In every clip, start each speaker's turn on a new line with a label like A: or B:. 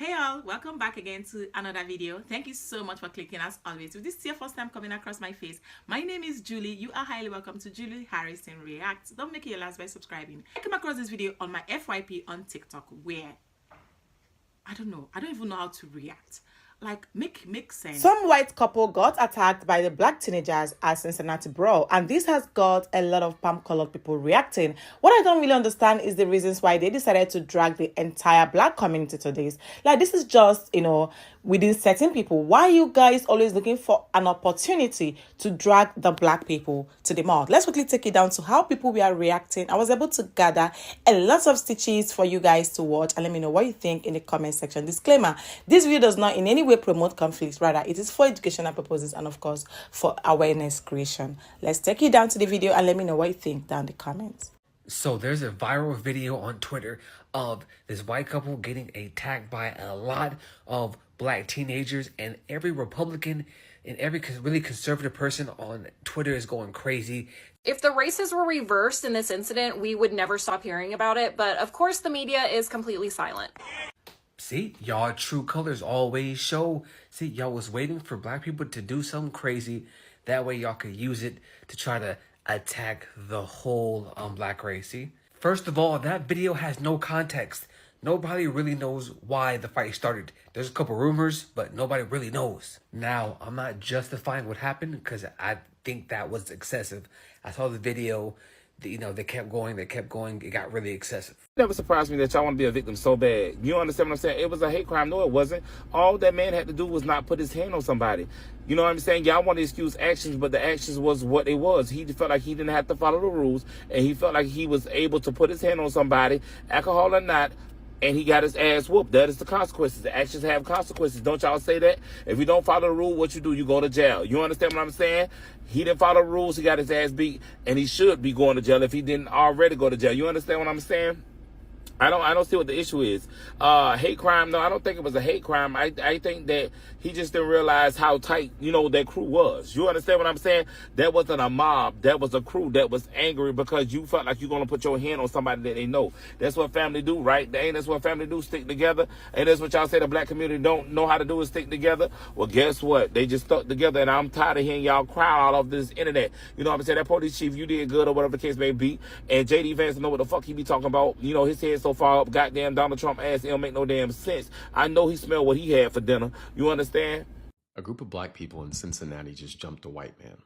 A: Hey all, welcome back again to another video. Thank you so much for clicking as always. If this is your first time coming across my face, my name is Julie. You are highly welcome to Julie Harrison Reacts. Don't make it your last by subscribing. I came across this video on my FYP on TikTok where I don't even know how to react. Like, make sense. Some white couple got attacked by the black teenagers at Cincinnati Brawl, and this has got a lot of palm-colored people reacting. What I don't really understand is the reasons why they decided to drag the entire black community to this. Like, this is just, within certain people. Why are you guys always looking for an opportunity to drag the black people to the mud? Let's quickly take it down to how people were reacting. I was able to gather a lot of stitches for you guys to watch, and let me know what you think in the comment section. Disclaimer, this video does not in any way promote conflicts, rather it is for educational purposes and of course for awareness creation. Let's take you down to the video and let me know what you think down in the comments.
B: So there's a viral video on Twitter of this white couple getting attacked by a lot of black teenagers, and every Republican and every really conservative person on Twitter is going crazy.
C: If the races were reversed in this incident, we would never stop hearing about it, but of course the media is completely silent.
B: See, y'all true colors always show. See, y'all was waiting for black people to do something crazy. That way y'all could use it to try to attack the whole black race. See, first of all, that video has no context. Nobody really knows why the fight started. There's a couple rumors, but nobody really knows. Now, I'm not justifying what happened because I think that was excessive. I saw the video. They kept going, it got really excessive.
D: It never surprised me that y'all want to be a victim so bad. You understand what I'm saying? It was a hate crime. No, it wasn't. All that man had to do was not put his hand on somebody. You know what I'm saying? Y'all want to excuse actions, but the actions was what it was. He felt like he didn't have to follow the rules, and he felt like he was able to put his hand on somebody, alcohol or not, and he got his ass whooped. That is the consequences. The actions have consequences. Don't y'all say that? If you don't follow the rule, what you do? You go to jail. You understand what I'm saying? He didn't follow the rules. He got his ass beat, and he should be going to jail if he didn't already go to jail. You understand what I'm saying? I don't see what the issue is. Hate crime, no, I don't think it was a hate crime. I think that he just didn't realize how tight, that crew was. You understand what I'm saying? That wasn't a mob. That was a crew that was angry because you felt like you're going to put your hand on somebody that they know. That's what family do, right? That's what family do, stick together. And that's what y'all say the black community don't know how to do is stick together. Well, guess what? They just stuck together, and I'm tired of hearing y'all cry all over this internet. You know what I'm saying? That police chief, you did good or whatever the case may be. And J.D. Vance know what the fuck he be talking about. His head so far up, goddamn Donald Trump ass, it don't make no damn sense. I know he smelled what he had for dinner. You understand?
E: A group of black people in Cincinnati just jumped a white man,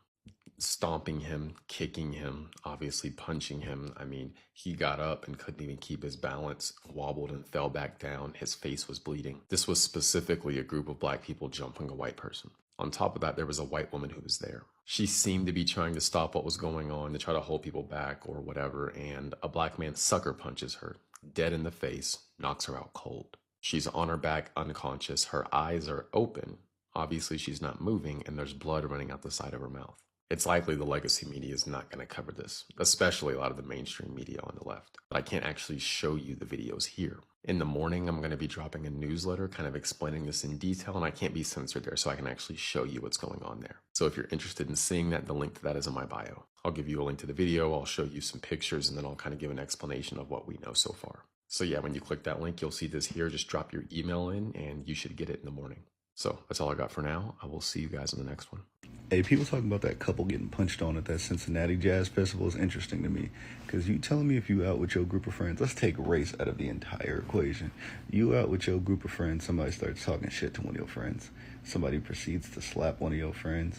E: stomping him, kicking him, obviously punching him. I mean, he got up and couldn't even keep his balance, wobbled and fell back down. His face was bleeding. This was specifically a group of black people jumping a white person. On top of that, there was a white woman who was there. She seemed to be trying to stop what was going on, to try to hold people back or whatever, and a black man sucker punches her, dead in the face, knocks her out cold. She's on her back, unconscious. Her eyes are open. Obviously, she's not moving, and there's blood running out the side of her mouth. It's likely the legacy media is not going to cover this, especially a lot of the mainstream media on the left. But I can't actually show you the videos here. In the morning, I'm going to be dropping a newsletter kind of explaining this in detail, and I can't be censored there, so I can actually show you what's going on there. So if you're interested in seeing that, the link to that is in my bio. I'll give you a link to the video, I'll show you some pictures, and then I'll kind of give an explanation of what we know so far. So yeah, when you click that link, you'll see this here. Just drop your email in, and you should get it in the morning. So that's all I got for now. I will see you guys in the next one.
F: Hey, people talking about that couple getting punched on at that Cincinnati Jazz Festival is interesting to me. Because you telling me if you out with your group of friends, let's take race out of the entire equation. You out with your group of friends, somebody starts talking shit to one of your friends. Somebody proceeds to slap one of your friends.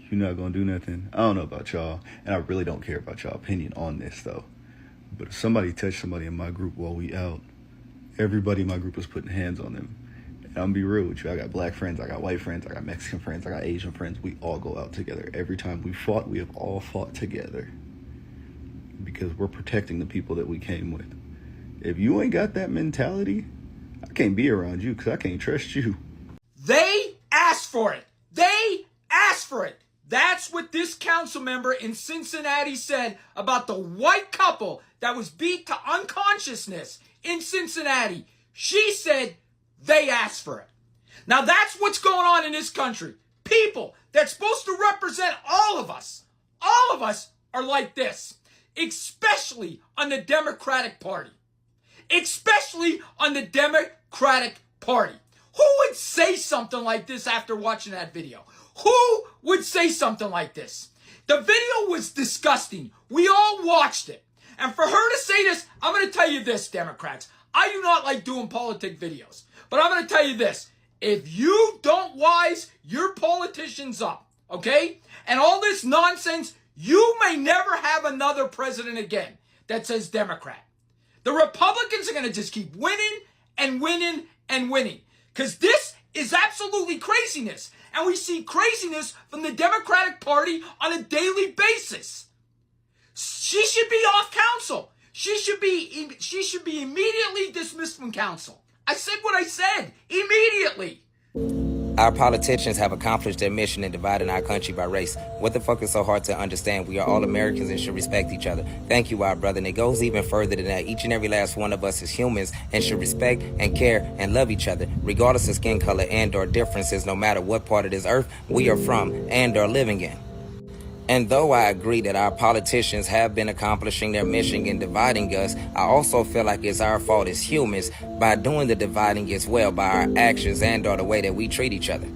F: You're not going to do nothing? I don't know about y'all, and I really don't care about y'all opinion on this, though. But if somebody touched somebody in my group while we out, everybody in my group was putting hands on them. I'm gonna be real with you. I got black friends, I got white friends, I got Mexican friends, I got Asian friends. We all go out together. Every time we fought, we have all fought together because we're protecting the people that we came with. If you ain't got that mentality, I can't be around you because I can't trust you.
G: They asked for it. They asked for it. That's what this council member in Cincinnati said about the white couple that was beat to unconsciousness in Cincinnati. She said they asked for it. Now that's what's going on in this country. People that's supposed to represent all of us are like this, especially on the Democratic Party. especially on the Democratic Party. Who would say something like this after watching that video? Who would say something like this? The video was disgusting. We all watched it. And for her to say this, I'm going to tell you this, Democrats. I do not like doing politic videos. But I'm going to tell you this. If you don't wise your politicians up, okay, and all this nonsense, you may never have another president again that says Democrat. The Republicans are going to just keep winning and winning and winning. Because this is absolutely craziness. And we see craziness from the Democratic Party on a daily basis. She should be off council. She should be immediately dismissed from council. I said what I said. Immediately.
H: Our politicians have accomplished their mission in dividing our country by race. What the fuck is so hard to understand? We are all Americans and should respect each other. Thank you, our brother. And it goes even further than that. Each and every last one of us is humans and should respect and care and love each other, regardless of skin color and or differences, no matter what part of this earth we are from and are living in. And though I agree that our politicians have been accomplishing their mission in dividing us, I also feel like it's our fault as humans by doing the dividing as well by our actions and or the way that we treat each other.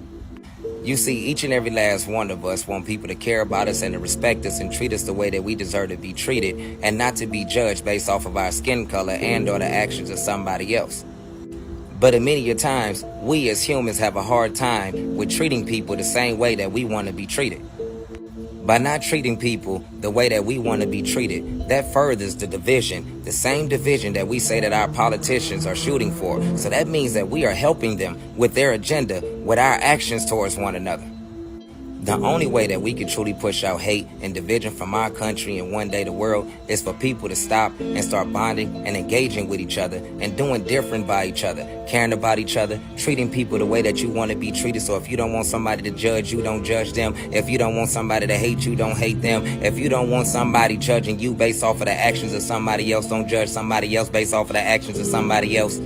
H: You see, each and every last one of us want people to care about us and to respect us and treat us the way that we deserve to be treated and not to be judged based off of our skin color and or the actions of somebody else. But many a times, we as humans have a hard time with treating people the same way that we want to be treated. By not treating people the way that we want to be treated, that furthers the division, the same division that we say that our politicians are shooting for. So that means that we are helping them with their agenda, with our actions towards one another. The only way that we can truly push out hate and division from our country and one day the world is for people to stop and start bonding and engaging with each other and doing different by each other, caring about each other, treating people the way that you want to be treated. So if you don't want somebody to judge you, don't judge them. If you don't want somebody to hate you, don't hate them. If you don't want somebody judging you based off of the actions of somebody else, don't judge somebody else based off of the actions of somebody else.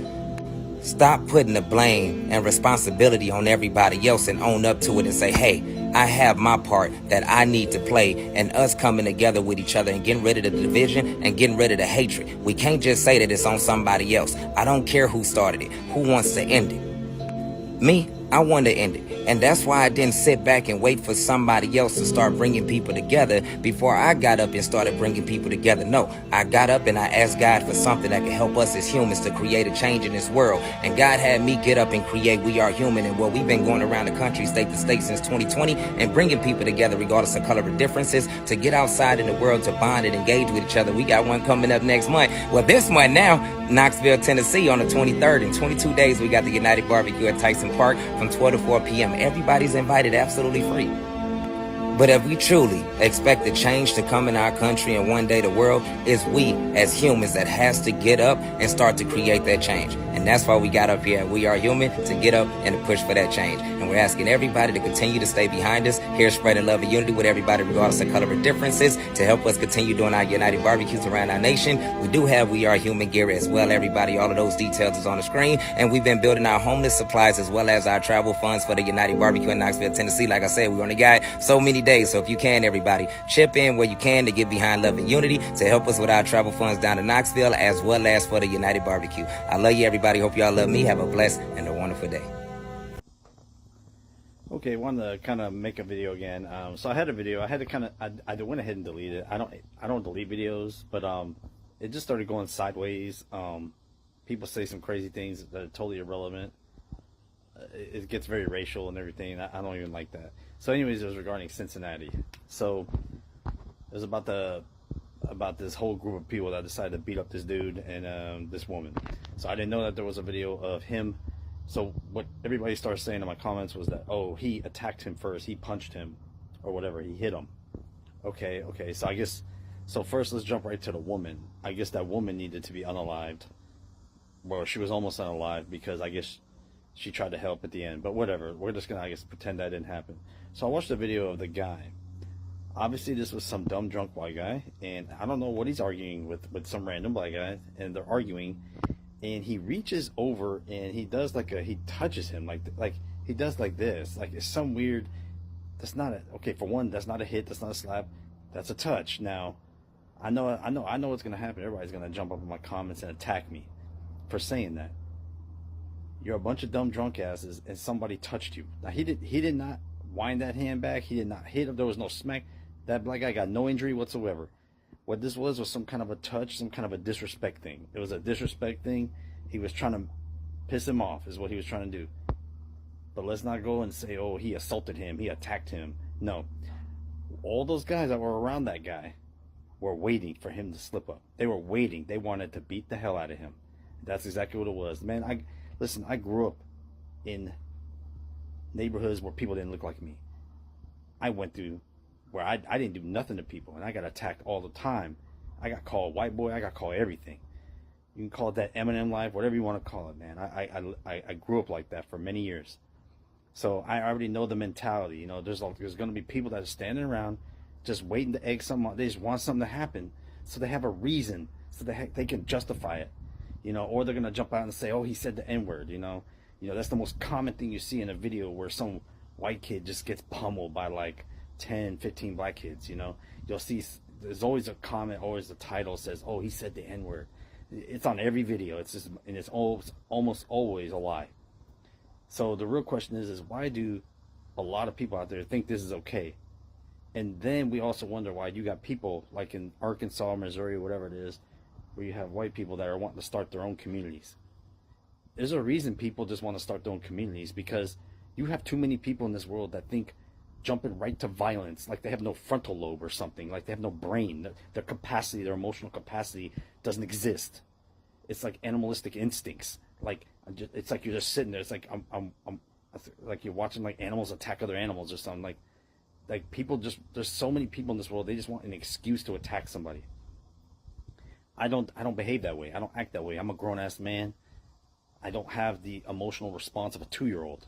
H: Stop putting the blame and responsibility on everybody else and own up to it and say, hey, I have my part that I need to play, and us coming together with each other and getting rid of the division and getting rid of the hatred. We can't just say that it's on somebody else. I don't care who started it, who wants to end it. Me, I want to end it. And that's why I didn't sit back and wait for somebody else to start bringing people together before I got up and started bringing people together. No, I got up and I asked God for something that could help us as humans to create a change in this world. And God had me get up and create We Are Human. And well, we've been going around the country, state to state since 2020 and bringing people together regardless of color or differences to get outside in the world to bond and engage with each other. We got one coming up next month. Well, this month now, Knoxville, Tennessee on the 23rd. In 22 days, we got the United Barbecue at Tyson Park from 12 to 4 p.m. Everybody's invited, absolutely free. But if we truly expect the change to come in our country and one day the world, it's we as humans that has to get up and start to create that change. And that's why we got up here at We Are Human, to get up and to push for that change. And we're asking everybody to continue to stay behind us, here spreading love and unity with everybody regardless of color or differences, to help us continue doing our United Barbecues around our nation. We do have We Are Human gear as well, everybody. All of those details is on the screen. And we've been building our homeless supplies as well as our travel funds for the United Barbecue in Knoxville, Tennessee. Like I said, we only got so many days. So if you can, everybody, chip in where you can to get behind love and unity to help us with our travel funds down to Knoxville as well as for the United Barbecue. I love you, everybody. Hope y'all love me. Have a blessed and a wonderful day.
I: Okay, wanted to kind of make a video again. So I had a video. I had to kind of I went ahead and deleted it. I don't delete videos, but it just started going sideways. People say some crazy things that are totally irrelevant. It gets very racial and everything. I don't even like that. So anyways, it was regarding Cincinnati. So it was about this whole group of people that decided to beat up this dude and this woman. So I didn't know that there was a video of him. So what everybody started saying in my comments was that, oh, he attacked him first, he punched him or whatever, he hit him. Okay, so I guess, so first let's jump right to the woman. I guess that woman needed to be unalived. Well, she was almost unalived because I guess she tried to help at the end, but whatever. We're just gonna, I guess, pretend that didn't happen. So I watched the video of the guy. Obviously, this was some dumb drunk white guy, and I don't know what he's arguing with some random black guy, and they're arguing, and he reaches over and he does he touches him like he does like this, like it's some weird. That's not a, okay. For one, that's not a hit. That's not a slap. That's a touch. Now, I know what's gonna happen. Everybody's gonna jump up in my comments and attack me. for saying that. You're a bunch of dumb drunk asses, and somebody touched you. Now he did not wind that hand back. He did not hit him. There was no smack. That black guy got no injury whatsoever. What this was some kind of a touch, some kind of a disrespect thing. It was a disrespect thing. He was trying to piss him off, is what he was trying to do. But let's not go and say, oh, he assaulted him, he attacked him. No. All those guys that were around that guy were waiting for him to slip up. They were waiting. They wanted to beat the hell out of him. That's exactly what it was. Man, listen, I grew up in neighborhoods where people didn't look like me. I went through where I didn't do nothing to people, and I got attacked all the time. I got called white boy. I got called everything. You can call it that Eminem life, whatever you want to call it, man. I grew up like that for many years. So I already know the mentality. You know, there's going to be people that are standing around just waiting to egg something. They just want something to happen, so they have a reason, so they can justify it. You know, or they're going to jump out and say, oh, he said the N-word, you know. You know, that's the most common thing you see in a video, where some white kid just gets pummeled by like 10, 15 black kids, you know. You'll see there's always a comment, always the title says, oh, he said the N-word. It's on every video. It's just, and it's almost always a lie. So the real question is why do a lot of people out there think this is okay? And then we also wonder why you got people like in Arkansas, Missouri, whatever it is, where you have white people that are wanting to start their own communities. There's a reason people just want to start their own communities, because you have too many people in this world that think jumping right to violence, like they have no frontal lobe or something, like they have no brain. Their capacity, their emotional capacity doesn't exist. It's like animalistic instincts. Like it's like you're just sitting there. It's like I'm like you're watching like animals attack other animals or something. Like people just, there's so many people in this world, they just want an excuse to attack somebody. I don't behave that way. I don't act that way. I'm a grown ass man. I don't have the emotional response of a 2-year-old.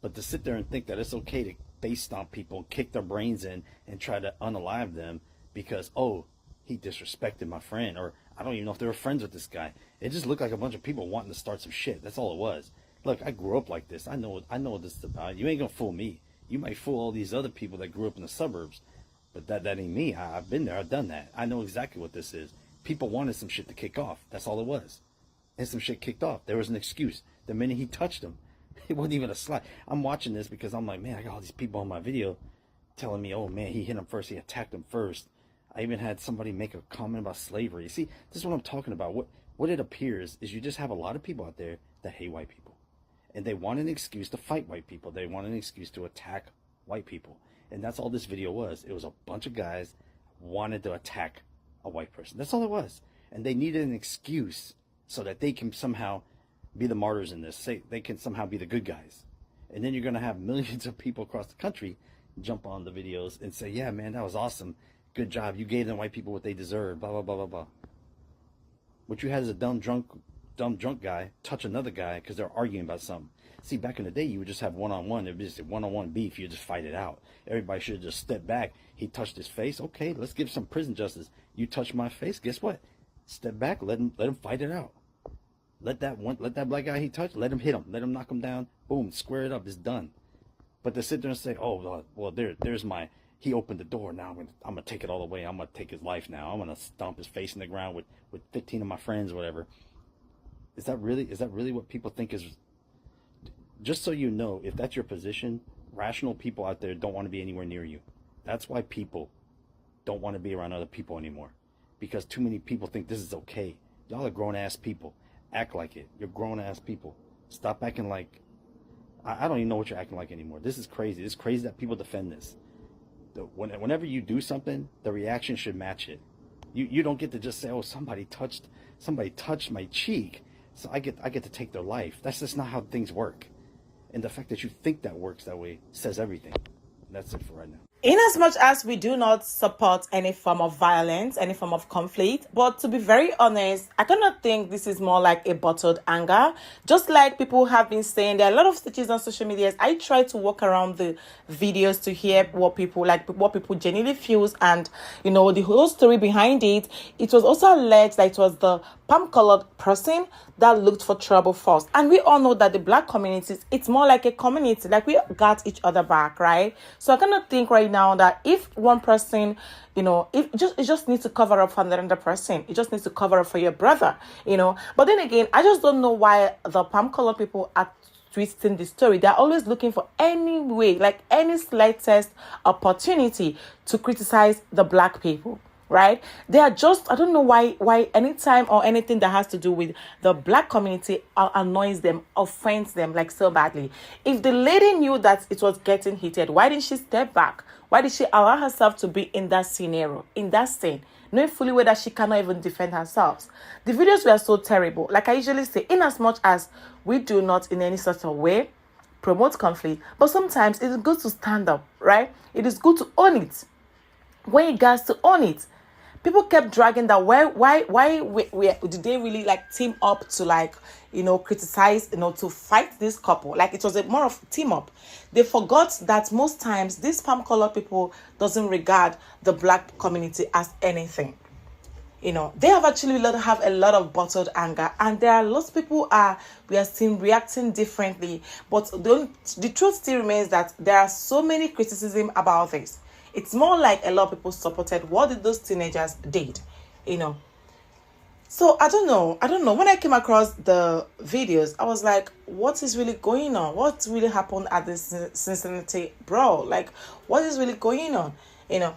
I: But to sit there and think that it's okay to face stomp people, kick their brains in, and try to unalive them because, oh, he disrespected my friend, or I don't even know if they were friends with this guy. It just looked like a bunch of people wanting to start some shit. That's all it was. Look, I grew up like this. I know what this is about. You ain't gonna fool me. You might fool all these other people that grew up in the suburbs, but that ain't me. I've been there. I've done that. I know exactly what this is. People wanted some shit to kick off. That's all it was. And some shit kicked off. There was an excuse. The minute he touched him, it wasn't even a slap. I'm watching this because I'm like, man, I got all these people on my video telling me, oh man, he hit him first. He attacked him first. I even had somebody make a comment about slavery. See, this is what I'm talking about. What it appears is you just have a lot of people out there that hate white people. And they want an excuse to fight white people. They want an excuse to attack white people. And that's all this video was. It was a bunch of guys wanted to attack a white person. That's all it was. And they needed an excuse so that they can somehow be the martyrs in this. Say they can somehow be the good guys. And then you're going to have millions of people across the country jump on the videos and say, yeah, man, that was awesome. Good job. You gave them white people what they deserve. Blah, blah, blah, blah, blah. What you had is a dumb drunk guy touch another guy because they're arguing about something. See, back in the day, you would just have one-on-one. It would be just one-on-one beef. You just fight it out. Everybody should have just stepped back. He touched his face. Okay, let's give some prison justice. You touched my face. Guess what? Step back. Let him fight it out. Let that black guy he touched, let him hit him. Let him knock him down. Boom, square it up. It's done. But to sit there and say, oh, well, there's my, he opened the door. Now I'm gonna take it all away. I'm gonna take his life now. I'm gonna stomp his face in the ground with 15 of my friends, whatever. Is that really what people think is? Just so you know, if that's your position, rational people out there don't want to be anywhere near you. That's why people don't want to be around other people anymore, because too many people think this is okay. Y'all are grown ass people. Act like it. You're grown ass people. Stop acting like, I don't even know what you're acting like anymore. This is crazy. It's crazy that people defend this. Whenever you do something, the reaction should match it. You don't get to just say, oh, somebody touched my cheek, so I get to take their life. That's just not how things work. And the fact that you think that works that way says everything. And that's it for right now.
A: In as much as we do not support any form of violence, any form of conflict, but to be very honest, I kind of think this is more like a bottled anger. Just like people have been saying, there are a lot of stitches on social media. I try to walk around the videos to hear what people genuinely feels, and you know, the whole story behind it. It was also alleged that it was the palm-colored person that looked for trouble first. And we all know that the black communities, it's more like a community, like we got each other back, right? So I kind of think right right now that if one person, you know, it just needs to cover up for another person. It just needs to cover up for your brother, you know. But then again, I just don't know why the palm color people are twisting the story. They're always looking for any way, like any slightest opportunity to criticize the black people. Right? They are just, I don't know why anytime or anything that has to do with the black community annoys them, offends them like so badly. If the lady knew that it was getting heated, why didn't she step back? Why did she allow herself to be in that scenario, in that scene, knowing fully well that she cannot even defend herself? The videos were so terrible. Like I usually say, in as much as we do not in any sort of way promote conflict, but sometimes it is good to stand up, right? It is good to own it. When you guys to own it, people kept dragging that. Why did they really like team up to like, you know, criticize, you know, to fight this couple? Like it was a more of team up. They forgot that most times these palm color people doesn't regard the black community as anything. You know, they have actually have a lot of bottled anger, and there are lots of people we are seeing reacting differently. But the truth still remains that there are so many criticism about this. It's more like a lot of people supported what did those teenagers did, you know. So I don't know. When I came across the videos, I was like, what is really going on? What really happened at this Cincinnati Brawl? Like, what is really going on, you know?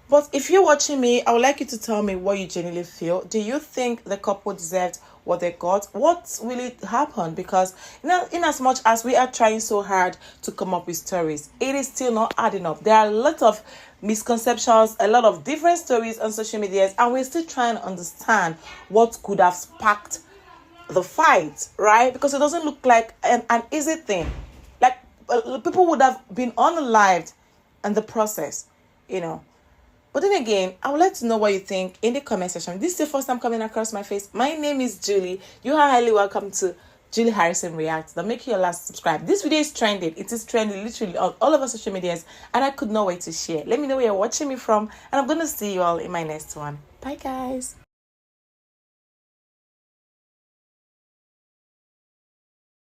A: But if you're watching me, I would like you to tell me what you genuinely feel. Do you think the couple deserved what they got? What really happened? Because, you know, in as much as we are trying so hard to come up with stories, it is still not adding up. There are a lot of misconceptions, a lot of different stories on social media, and we're still trying to understand what could have sparked the fight, right? Because it doesn't look like an easy thing. Like, people would have been unalived in the process, you know. But then again, I would like to know what you think in the comment section. This is the first time coming across my face. My name is Julie. You are highly welcome to Julie Harrison Reacts. Now make sure you last subscribe. This video is trending. It is trending literally on all over social medias, and I could not wait to share. Let me know where you're watching me from, and I'm going to see you all in my next one. Bye, guys.